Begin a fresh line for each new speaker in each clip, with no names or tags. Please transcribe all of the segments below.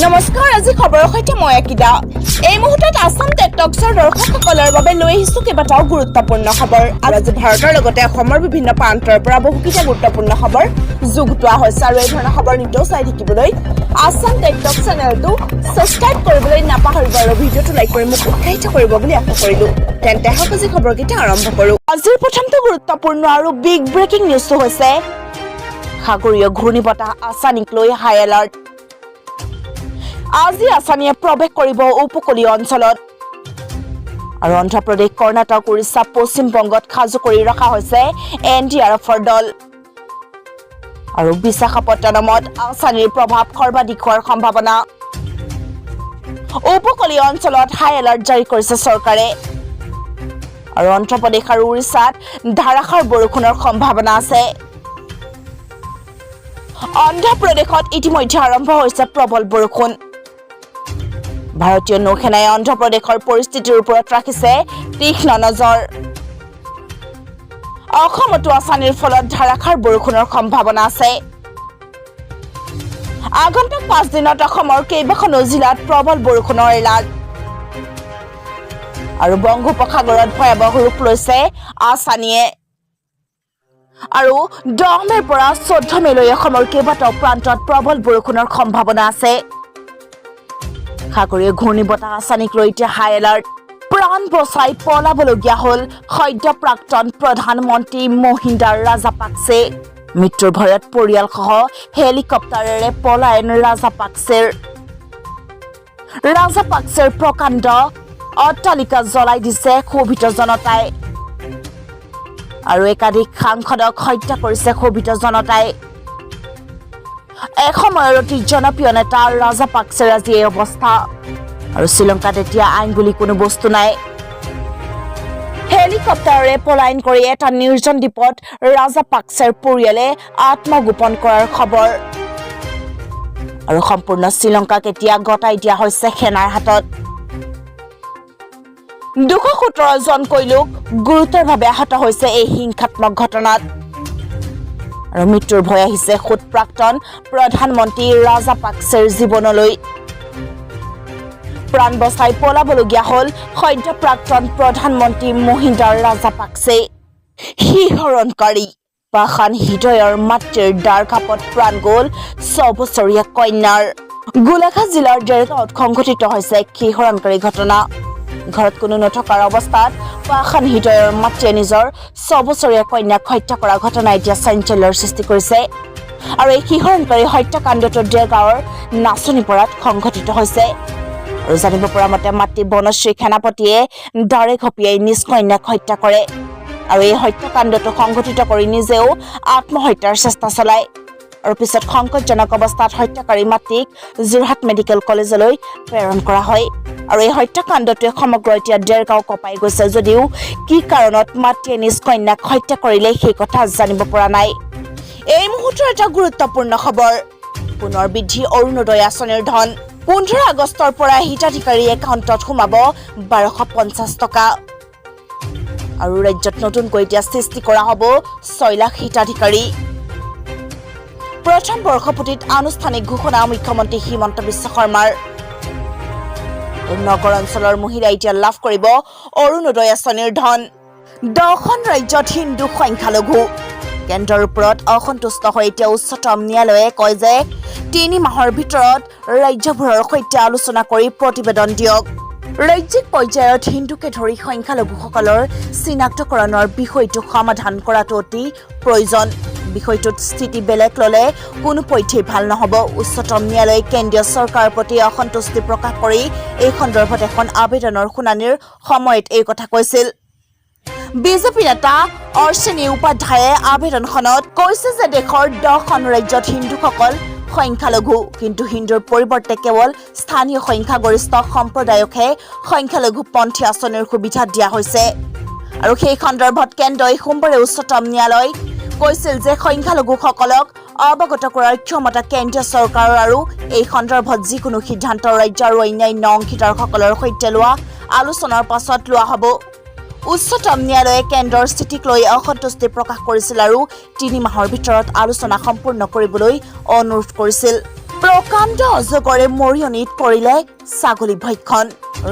নমস্কাৰ আজি খবৰৰ সৈতে মই আকিদা এই মুহূৰ্তত আসাম টেকটক্সৰ দৰ্শকসকলৰ বাবে লৈ আহিছো কেইবাটাও গুৰুত্বপূৰ্ণ খবৰ আৰু আজি ভাৰতৰ লগতে অসমৰ বিভিন্ন প্ৰান্তৰ পৰা বহুকেইটা গুৰুত্বপূৰ্ণ খবৰ যুগুতোৱা হৈছে আৰু এই ধৰণৰ খবৰ নিতৌ চাই থাকিবলৈ আসাম টেকটক্স চেনেলটো সাবস্ক্ৰাইব কৰিবলৈ নাপাহৰিব আৰু ভিডিঅ'টো লাইক কৰি মোক উৎসাহিত কৰিব বুলি আশা কৰিলো তেন্তে হক আজি খবৰকেইটা আৰম্ভ কৰো আজিৰ প্ৰথমটো গুৰুত্বপূৰ্ণ আৰু বিগ ব্ৰেকিং নিউজটো হৈছে সাগৰীয় ঘূৰ্ণীবতাহ আছানীক লৈ হাই এলাৰ্ট আজি আসামীয়ে প্ৰৱেশ কৰিব উপকূলীয় অঞ্চলত আৰু অন্ধ্ৰপ্ৰদেশ কৰ্ণাটক উৰিষ্যা পশ্চিম বংগত খাজু কৰি ৰখা হৈছে এনডিআৰএফৰ দল আৰু বিশাখাপট্টনমত আসামীৰ প্ৰভাৱ সৰ্বাধিক হোৱাৰ সম্ভাৱনা উপকূলীয় অঞ্চলত হাই এলাৰ্ট জাৰি কৰিছে চৰকাৰে আৰু অন্ধ্ৰপ্ৰদেশ আৰু উৰিষ্যাত ধাৰাসাৰ বৰষুণৰ সম্ভাৱনা আছে অন্ধ্ৰপ্ৰদেশত ইতিমধ্যে আৰম্ভ হৈছে প্ৰবল বৰষুণ ভাৰতীয় নৌসেনাই অন্ধ্ৰপ্ৰদেশৰ পৰিস্থিতিৰ ওপৰত ৰাখিছে তীক্ষ্ণ নজৰ অসমতো আসানীৰ ফলত ধাৰাসাৰ বৰষুণৰ সম্ভাৱনা আছে আগন্তুক 5 দিনত অসমৰ কেইবাখনো জিলাত প্ৰবল বৰষুণৰ এলাৰ্ট আৰু বংগোপসাগৰত ভয়াৱহ ৰূপ লৈছে আসানীয়ে আৰু 10 মেৰ পৰা 14 মেলৈ অসমৰ কেইবাটাও প্ৰান্তত প্ৰবল বৰষুণৰ সম্ভাৱনা আছে সাগৰীয় ঘূৰ্ণীবতাহ আসানীক লৈ হাই এলাৰ্ট প্ৰাণ বচাই পলাবলগীয়া হল সদ্য প্ৰাক্তন প্ৰধানমন্ত্ৰী মহিন্দা ৰাজাপাকছে মৃত্যুৰ ভয়ত পৰিয়ালসহ হেলিকপ্টাৰেৰে পলায়ন ৰাজাপাকছেৰ প্ৰকাণ্ড অট্টালিকা জ্বলাই দিছে ক্ষোভিত জনতাই আৰু একাধিক সাংসদক হত্যা কৰিছে ক্ষোভিত জনতাই এসময়ৰ অতি জনপ্ৰিয় নেতা ৰাজাপাকছেৰ আজি এই অৱস্থা আৰু শ্ৰীলংকাত এতিয়া আইন বুলি কোনো বস্তু নাই হেলিকপ্টাৰেৰে পলায়ন কৰি এটা নিৰ্জন দ্বীপত ৰাজাপাকছেৰ পৰিয়ালে আত্মগোপন কৰাৰ খবৰ আৰু সম্পূৰ্ণ শ্ৰীলংকাক এতিয়া গতাই দিয়া হৈছে সেনাৰ হাতত 217 জনকৈ লোক গুৰুতৰভাৱে আহত হৈছে এই হিংসাত্মক ঘটনাত আৰু মৃত্যুৰ ভয় আহিছে খুদ প্ৰাক্তন প্ৰধানমন্ত্ৰী ৰাজাপাকছেৰ জীৱনলৈ প্ৰাণ বচাই পলাবলগীয়া হল সদ্য প্ৰাক্তন প্ৰধানমন্ত্ৰী মহিন্দা ৰাজাপাকছে শিহৰণকাৰী পাষাণ হৃদয়ৰ মাতৃৰ দ্বাৰঘাপত প্ৰাণ গল 6 বছৰীয়া কন্যাৰ গোলাঘাট জিলাৰ ডেৰগাঁৱত সংঘটিত হৈছে শিহৰণকাৰী ঘটনা ঘৰত কোনো নথকাৰ অৱস্থাত পাষাণ হৃদয়ৰ মাতৃয়ে নিজৰ 6 বছৰীয়া কন্যাক হত্যা কৰা ঘটনা এতিয়া চাঞ্চল্যৰ সৃষ্টি কৰিছে আৰু এই শিহৰণকাৰী হত্যাকাণ্ডটো ডেৰগাঁৱৰ নাচনীপাৰাত সংঘটিত হৈছে আৰু জানিব পৰা মতে মাতৃ বনশ্ৰী সেনাপতিয়ে দাৰে ঘপিয়াই নিজ কন্যাক হত্যা কৰে আৰু এই হত্যাকাণ্ডটো সংঘটিত কৰি নিজেও আত্মহত্যাৰ চেষ্টা চলায় আৰু পিছত সংকটজনক অৱস্থাত হত্যাকাৰী মাতৃক যোৰহাট মেডিকেল কলেজলৈ প্ৰেৰণ কৰা হয় আৰু এই হত্যাকাণ্ডটোৱে সমগ্ৰ এতিয়া ডেৰগাঁও কঁপাই গৈছে যদিও কি কাৰণত মাতৃয়ে নিজ কন্যাক হত্যা কৰিলে সেই কথা জানিব পৰা নাই এই মুহূৰ্তৰ এটা গুৰুত্বপূৰ্ণ খবৰ পুনৰ বৃদ্ধি অৰুণোদয় আঁচনিৰ ধন 15 আগষ্টৰ পৰা হিতাধিকাৰী একাউণ্টত সোমাব 1250 টকা আৰু ৰাজ্যত নতুনকৈ এতিয়া সৃষ্টি কৰা হ'ব 6 লাখ হিতাধিকাৰী প্ৰথম বৰ্ষপুটিত আনুষ্ঠানিক ঘোষণা মুখ্যমন্ত্ৰী হিমন্ত বিশ্ব শৰ্মাৰ নগৰ অঞ্চলৰ মহিলাই এতিয়া লাভ কৰিব অৰুণোদয় আঁচনিৰ ধন 10খন ৰাজ্যত হিন্দু সংখ্যালঘু কেন্দ্ৰৰ ওপৰত অসন্তুষ্ট হৈ এতিয়া উচ্চতম ন্যায়ালয়ে কয় যে 3 মাহৰ ভিতৰত ৰাজ্যবোৰৰ সৈতে আলোচনা কৰি প্ৰতিবেদন দিয়ক ৰাজ্যিক পৰ্যায়ত হিন্দুকে ধৰি সংখ্যালঘুসকলৰ চিনাক্তকৰণৰ বিষয়টো সমাধান কৰাটো অতি প্ৰয়োজন বিষয়টোত স্থিতি বেলেগ ললে কোনো পক্ষেই ভাল নহব উচ্চতম ন্যায়ালয়ে কেন্দ্ৰীয় চৰকাৰৰ প্ৰতি অসন্তুষ্টি প্ৰকাশ কৰি এই সন্দৰ্ভত এখন আবেদনৰ শুনানিৰ সময়ত এই কথা কৈছিল বিজেপি নেতা অৰ্চনী উপাধ্যায়ে আবেদনখনত কৈছে যে দেশৰ 10খন ৰাজ্যত হিন্দুসকল সংখ্যালঘু কিন্তু হিন্দুৰ পৰিৱৰ্তে কেৱল স্থানীয় সংখ্যাগৰিষ্ঠ সম্প্ৰদায়কহে সংখ্যালঘুপন্থী আঁচনিৰ সুবিধা দিয়া হৈছে আৰু সেই সন্দৰ্ভত কেন্দ্ৰই সোমবাৰে উচ্চতম ন্যায়ালয় কৈছিল যে সংখ্যালঘুসকলক অৱগত কৰাৰ ক্ষমতা কেন্দ্ৰীয় চৰকাৰৰ আৰু এই সন্দৰ্ভত যিকোনো সিদ্ধান্ত ৰাজ্য আৰু অন্যান্য অংশীদাৰসকলৰ সৈতে লোৱা আলোচনাৰ পাছত লোৱা হ'ব উচ্চতম ন্যায়ালয়ে কেন্দ্ৰৰ স্থিতিক লৈ অসন্তুষ্টি প্ৰকাশ কৰিছিল আৰু 3 মাহৰ ভিতৰত আলোচনা সম্পূৰ্ণ কৰিবলৈ অনুৰোধ কৰিছিল প্ৰকাণ্ড অজগৰে মৰিয়নিত কৰিলে ছাগলী ভক্ষণ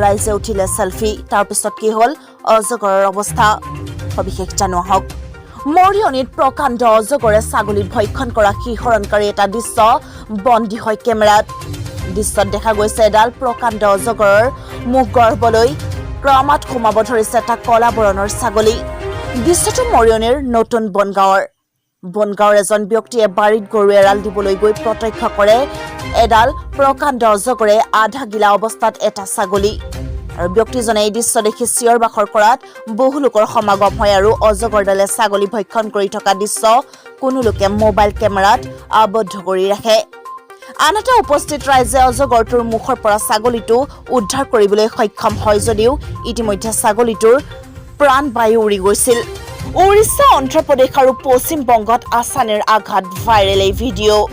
ৰাইজে উঠিলে সেলফি তাৰপিছত কি হ'ল অজগৰৰ অৱস্থা সবিশেষ জানো আহক মৰিয়নিত প্ৰকাণ্ড অজগৰে ছাগলী ভক্ষণ কৰা শিহৰণকাৰী এটা দৃশ্য বন্দী হয় কেমেৰাত দৃশ্যত দেখা গৈছে এডাল প্ৰকাণ্ড অজগৰৰ মুখ গৰ্ভলৈ ক্ৰমাৎ সোমাব ধৰিছে এটা কলা বৰণৰ ছাগলী দৃশ্যটো মৰিয়নিৰ নতুন বনগাঁৱৰ এজন ব্যক্তিয়ে বাৰীত গৰু এৰাল দিবলৈ গৈ প্ৰত্যক্ষ কৰে এডাল প্ৰকাণ্ড অজগৰে আধা গিলা অৱস্থাত এটা ছাগলী আৰু ব্যক্তিজনে এই দৃশ্য দেখি চিঞৰ বাখৰ কৰাত বহু লোকৰ সমাগম হয় আৰু অজগৰডালে ছাগলী ভক্ষণ কৰি থকা দৃশ্য কোনো লোকে মোবাইল কেমেৰাত আবদ্ধ কৰি ৰাখে আনহাতে উপস্থিত ৰাইজে অজগৰটোৰ মুখৰ পৰা ছাগলীটো উদ্ধাৰ কৰিবলৈ সক্ষম হয় যদিও ইতিমধ্যে ছাগলীটোৰ প্ৰাণবায়ু উৰি গৈছিল উৰিষ্যা অন্ধ্ৰপ্ৰদেশ আৰু পশ্চিম বংগত আছানীৰ আঘাত ভাইৰেল এই ভিডিঅ'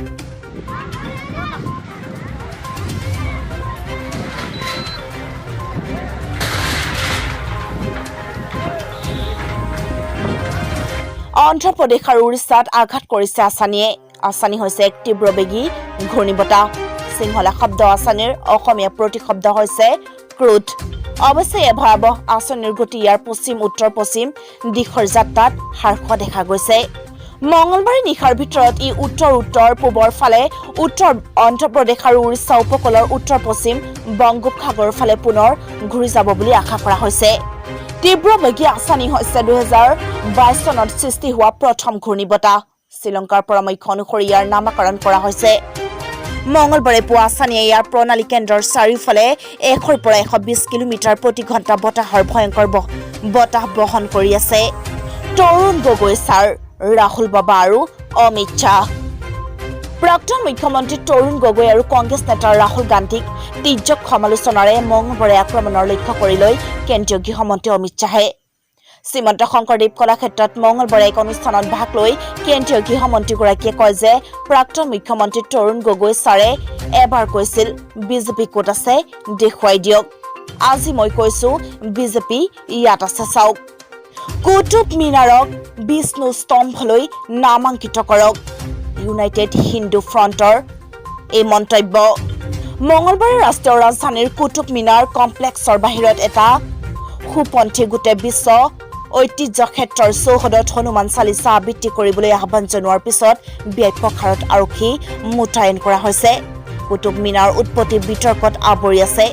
অন্ধ্ৰপ্ৰদেশ আৰু উৰিষ্যাত আঘাত কৰিছে আছানী হৈছে এক তীব্ৰবেগী ঘূৰ্ণীবতাহ সিংহলা শব্দ আছানীৰ অসমীয়া প্ৰতিশব্দ হৈছে ক্ৰোধ অৱশ্যে এই ভয়াৱহ আছানীৰ গতি ইয়াৰ পশ্চিম উত্তৰ পশ্চিম দিশৰ যাত্ৰাত হ্ৰাস দেখা গৈছে মঙলবাৰে নিশাৰ ভিতৰত ই উত্তৰ পূবৰ ফালে উত্তৰ অন্ধ্ৰপ্ৰদেশ আৰু উৰিষ্যা উপকূলৰ উত্তৰ পশ্চিম বংগোপসাগৰৰ ফালে পুনৰ ঘূৰি যাব বুলি আশা কৰা হৈছে তীব্ৰবেগী আছানী হৈছে 2022 চনত সৃষ্টি হোৱা প্ৰথম ঘূৰ্ণীবতাহ শ্ৰীলংকাৰ পৰামৰ্শ অনুসৰি ইয়াৰ নামকৰণ কৰা হৈছে মঙলবাৰে পুৱা আছানীয়ে ইয়াৰ প্ৰণালী কেন্দ্ৰৰ চাৰিওফালে 100 পৰা 120 কিলোমিটাৰ প্ৰতি ঘণ্টা বতাহৰ ভয়ংকৰ বতাহ বহন কৰি আছে তৰুণ গগৈ ছাৰ ৰাহুল বাবা আৰু অমিত শ্বাহ প্ৰাক্তন মুখ্যমন্ত্ৰী তৰুণ গগৈ আৰু কংগ্ৰেছ নেতা ৰাহুল গান্ধীক তীৰ্যক সমালোচনাৰে মঙলবাৰে আক্ৰমণৰ লক্ষ্য কৰি লৈ কেন্দ্ৰীয় গৃহমন্ত্ৰী অমিত শ্বাহে শ্ৰীমন্ত শংকৰদেৱ কলাক্ষেত্ৰত মঙলবাৰে এক অনুষ্ঠানত ভাগ লৈ কেন্দ্ৰীয় গৃহমন্ত্ৰীগৰাকীয়ে কয় যে প্ৰাক্তন মুখ্যমন্ত্ৰী তৰুণ গগৈ ছাৰে এবাৰ কৈছিল বিজেপি ক'ত আছে দেখুৱাই দিয়ক আজি মই কৈছো বিজেপি ইয়াত আছে চাওক কুতুব মিনাৰক বিষ্ণু স্তম্ভলৈ নামাঙ্কিত কৰক ইউনাইটেড হিন্দু ফ্ৰণ্টৰ এই মন্তব্য মঙলবাৰে ৰাষ্ট্ৰীয় ৰাজধানীৰ কুতুব মিনাৰ কমপ্লেক্সৰ বাহিৰত এটা সুপন্থী গোটে বিশ্ব ঐতিহ্য ক্ষেত্ৰৰ চৌহদত হনুমান চালিচা আবৃত্তি কৰিবলৈ আহ্বান জনোৱাৰ পিছত ব্যাপক হাৰত আৰক্ষী মুতায়ন কৰা হৈছে কুতুব মিনাৰ উৎপত্তি বিতৰ্কত আৱৰি আছে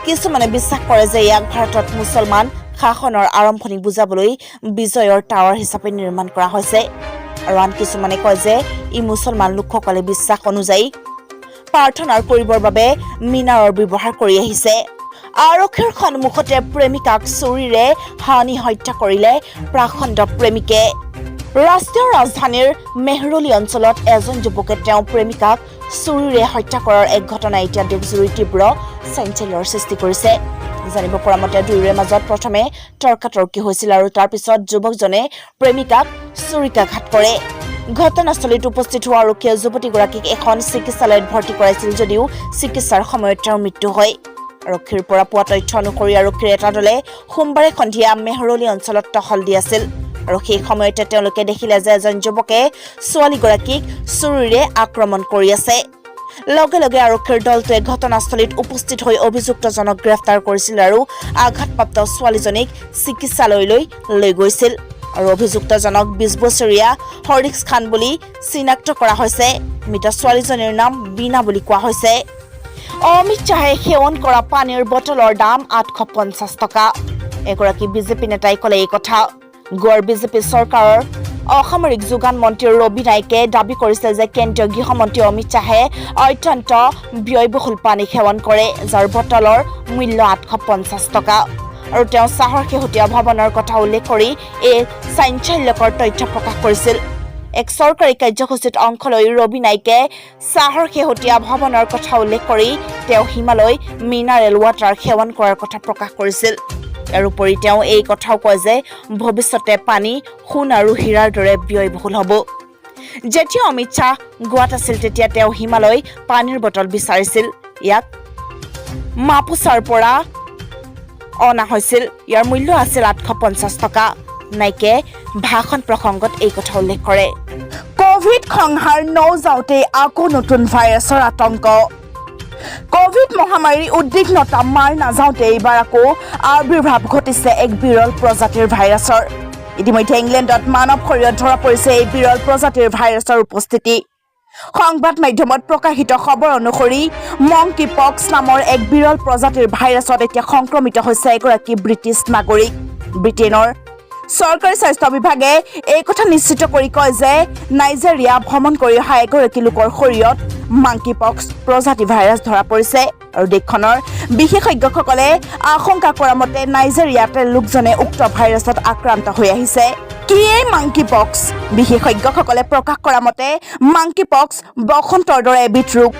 কিছুমানে বিশ্বাস কৰে যে ইয়াক ভাৰতত মুছলমান শাসনৰ আৰম্ভণি বুজাবলৈ বিজয়ৰ টাৱাৰ হিচাপে নিৰ্মাণ কৰা হৈছে আৰু আন কিছুমানে কয় যে ই মুছলমান লোকসকলে বিশ্বাস অনুযায়ী প্ৰাৰ্থনাৰ কৰিবৰ বাবে মিনাৰৰ ব্যৱহাৰ কৰি আহিছে আৰক্ষীৰ সন্মুখতে প্ৰেমিকাক চুৰিৰে হানি হত্যা কৰিলে প্ৰাখণ্ড প্ৰেমিকে ৰাষ্ট্ৰীয় ৰাজধানীৰ মেহৰলি অঞ্চলত এজন যুৱকে তেওঁৰ প্ৰেমিকাক চুৰিৰে হত্যা কৰাৰ এক ঘটনা এতিয়া দেশজুৰি তীব্ৰ চাঞ্চল্যৰ সৃষ্টি কৰিছে জানিব পৰা মতে দুয়োৰে মাজত প্ৰথমে তৰ্কাতৰ্কি হৈছিল আৰু তাৰ পিছত যুৱকজনে প্ৰেমিকাক চুৰিকাঘাত কৰে ঘটনাস্থলীত উপস্থিত হোৱা আৰক্ষীয়ে যুৱতীগৰাকীক এখন চিকিৎসালয়ত ভৰ্তি কৰাইছিল যদিও চিকিৎসাৰ সময়ত তেওঁৰ মৃত্যু হয় আৰক্ষীৰ পৰা পোৱা তথ্য অনুসৰি আৰক্ষীৰ এটা দলে সোমবাৰে সন্ধিয়া মেহৰলি অঞ্চলত টহল দি আছিল আৰু সেই সময়তে তেওঁলোকে দেখিলে যে এজন যুৱকে ছোৱালীগৰাকীক চুৰিৰে আক্ৰমণ কৰি আছে লগে লগে আৰক্ষীৰ দলটোৱে ঘটনাস্থলীত উপস্থিত হৈ অভিযুক্তজনক গ্ৰেফতাৰ কৰিছিল আৰু আঘাতপ্ৰাপ্ত ছোৱালীজনীক চিকিৎসালয়লৈ লৈ গৈছিল আৰু অভিযুক্তজনক 20 বছৰীয়া হৰিক্স খান বুলি চিনাক্ত কৰা হৈছে মৃত ছোৱালীজনীৰ নাম বিনা বুলি কোৱা হৈছে অমিত শ্বাহে সেৱন কৰা পানীৰ বটলৰ দাম 850 টকা এগৰাকী বিজেপি নেতাই ক'লে এই কথা গোৱাৰ বিজেপি চৰকাৰৰ অসামৰিক যোগান মন্ত্ৰী ৰবি নাইকে দাবী কৰিছে যে কেন্দ্ৰীয় গৃহমন্ত্ৰী অমিত শ্বাহে অত্যন্ত ব্যয়বহুল পানী সেৱন কৰে যাৰ বটলৰ মূল্য 850 টকা আৰু তেওঁ চাহৰ শেহতীয়া ভৱনৰ কথা উল্লেখ কৰি এই চাঞ্চল্যকৰ তথ্য প্ৰকাশ কৰিছিল এক চৰকাৰী কাৰ্যসূচীত অংশ লৈ ৰবি নাইকে চাহৰ শেহতীয়া ভৱনৰ কথা উল্লেখ কৰি তেওঁ হিমালয় মিনাৰেল ৱাটাৰ সেৱন কৰাৰ কথা প্ৰকাশ কৰিছিল ইয়াৰ উপৰি তেওঁ এই কথাও কয় যে ভৱিষ্যতে পানী সোণ আৰু হীৰাৰ দৰে ব্যয়বহুল হ'ব যেতিয়া অমিত শ্বাহ গোৱাত আছিল তেতিয়া তেওঁ হিমালয় পানীৰ বটল বিচাৰিছিল ইয়াক মাপুচাৰ পৰা অনা হৈছিল ইয়াৰ মূল্য আছিল 850 টকা নাইকে ভাষণ প্ৰসংগত এই কথা উল্লেখ কৰে কোভিড সংহাৰ নৌযাওঁতে আকৌ নতুন ভাইৰাছৰ আতংক কোভিড মহামাৰীৰ উদ্বিগ্নতা মাৰ নাযাওঁতে এইবাৰ আকৌ আবিৰ্ভাৱ ঘটিছে এক বিৰল প্ৰজাতিৰ ভাইৰাছৰ ইতিমধ্যে ইংলেণ্ডত মানৱ শৰীৰত ধৰা পৰিছে এই বিৰল প্ৰজাতিৰ ভাইৰাছৰ উপস্থিতি সংবাদ মাধ্যমত প্ৰকাশিত খবৰ অনুসৰি মংকি পক্স নামৰ এক বিৰল প্ৰজাতিৰ ভাইৰাছত এতিয়া সংক্ৰমিত হৈছে এগৰাকী ব্ৰিটিছ নাগৰিক ব্ৰিটেইনৰ চৰকাৰী স্বাস্থ্য বিভাগে এই কথা নিশ্চিত কৰি কয় যে নাইজেৰিয়া ভ্ৰমণ কৰি অহা এগৰাকী লোকৰ শৰীৰত মাংকি পক্স প্ৰজাতি ভাইৰাছ ধৰা পৰিছে আৰু দেশখনৰ বিশেষজ্ঞসকলে আশংকা কৰা মতে নাইজেৰিয়াত লোকজনে উক্ত ভাইৰাছত আক্ৰান্ত হৈ আহিছে কি এই মাংকি পক্স বিশেষজ্ঞসকলে প্ৰকাশ কৰা মতে মাংকি পক্স বসন্তৰ দৰে এবিধ ৰোগ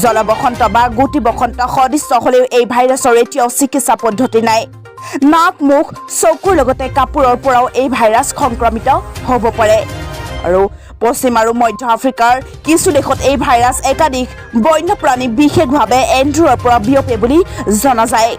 জলবসন্ত বা গুটি বসন্ত সদৃশ্য হ'লেও এই ভাইৰাছৰ এতিয়াও চিকিৎসা পদ্ধতি নাই নাক মুখ চকুৰ লগতে কাপোৰৰ পৰাও এই ভাইৰাছ সংক্ৰমিত হ'ব পাৰে আৰু পশ্চিম আৰু মধ্য আফ্ৰিকাৰ কিছু দেশত এই ভাইৰাছ একাধিক বন্যপ্ৰাণী বিশেষভাৱে এন্ড্ৰুৰ পৰা বিয়পে বুলি জনা যায়